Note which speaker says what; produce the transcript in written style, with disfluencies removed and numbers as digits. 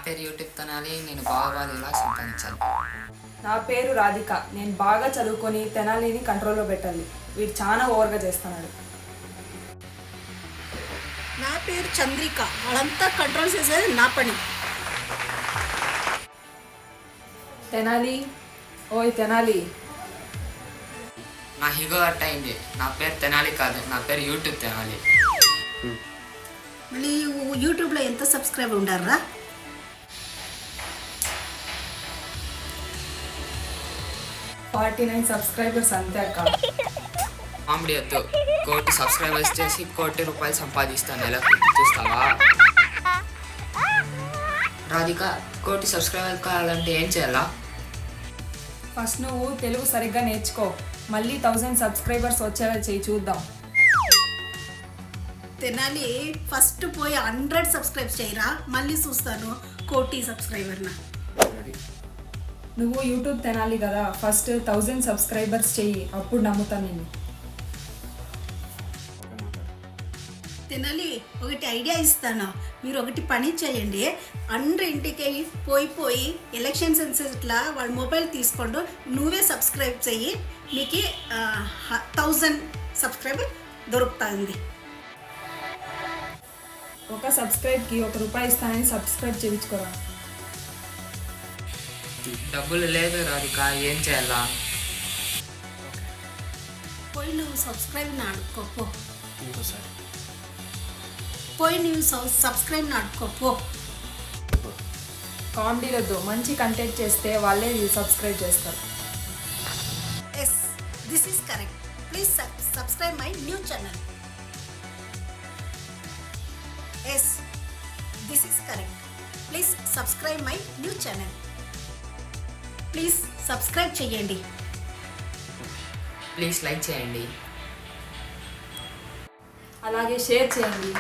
Speaker 1: పేరు యూట్యూబ్ తెనాలి. నేను బాగా ఇలా సంపాదించాలి.
Speaker 2: నా పేరు రాధిక. నేను బాగా చదువుకొని తెనాలిని కంట్రోల్లో పెట్టాలి. వీడు చాలా ఓవర్గా చేస్తున్నాడు.
Speaker 3: నా పేరు చంద్రిక. వాళ్ళంతా కంట్రోల్ చేసేది నా పని.
Speaker 2: తెనాలి, ఓయ్ తెనాలి.
Speaker 1: నా హిగో అట్ట అయింది. నా పేరు తెనాలి కాదు, నా పేరు యూట్యూబ్ తెనాలి.
Speaker 3: మళ్ళీ యూట్యూబ్లో ఎంత సబ్స్క్రైబర్ ఉండారా?
Speaker 2: ₹49 సబ్స్క్రైబర్స్ అంతే అక్క.
Speaker 1: కామెడీ వద్దు. 1,00,00,000 సబ్స్క్రైబర్స్ చేసి ₹1,00,00,000 సంపాదిస్తాను నెలకు. చూస్తావా రాధిక? 1,00,00,000 సబ్స్క్రైబర్ కావాలంటే ఏం చేయాలా?
Speaker 2: ఫస్ట్ నువ్వు తెలుగు సరిగ్గా నేర్చుకో. మళ్ళీ 1000 సబ్స్క్రైబర్స్ వచ్చేలా చేయి, చూద్దాం.
Speaker 3: తెనాలి ఫస్ట్ పోయి 100 సబ్స్క్రైబ్స్ చేయరా, మళ్ళీ చూస్తాను 1,00,00,000 సబ్స్క్రైబర్న.
Speaker 2: నువ్వు యూట్యూబ్ తెనాలి కదా, ఫస్ట్ 1000 సబ్స్క్రైబర్స్ చెయ్యి, అప్పుడు నమ్ముతాను నేను.
Speaker 3: తెనాలి ఒకటి ఐడియా ఇస్తాను. మీరు ఒకటి పని చేయండి. అందరి ఇంటికి పోయి ఎలక్షన్ సెన్సెస్లా వాళ్ళ మొబైల్ తీసుకోండు, నువ్వే సబ్స్క్రైబ్ చెయ్యి. మీకు 1000 సబ్స్క్రైబర్ దొరుకుతుంది.
Speaker 2: ఒక సబ్స్క్రైబ్కి ₹1 ఇస్తానని సబ్స్క్రైబ్ చేయించుకోరా.
Speaker 1: డబ్బులు లేదు రాధిక, ఏం చేయాలా?
Speaker 3: పోయి నువ్వు సబ్స్క్రైబ్ నాడుకోపో. పోయి నువ్వు సబ్స్క్రైబ్ నాడుకోపో.
Speaker 2: కామెడీలొద్దు, మంచి కంటెంట్ చేస్తే వాళ్ళే సబ్స్క్రైబ్ చేస్తారు.
Speaker 3: Yes, this is correct. Please subscribe my new channel. Yes, this is correct. Please subscribe my new channel. Please subscribe చేయండి.
Speaker 1: ప్లీజ్ లైక్ చేయండి.
Speaker 2: అలాగే షేర్ చేయండి.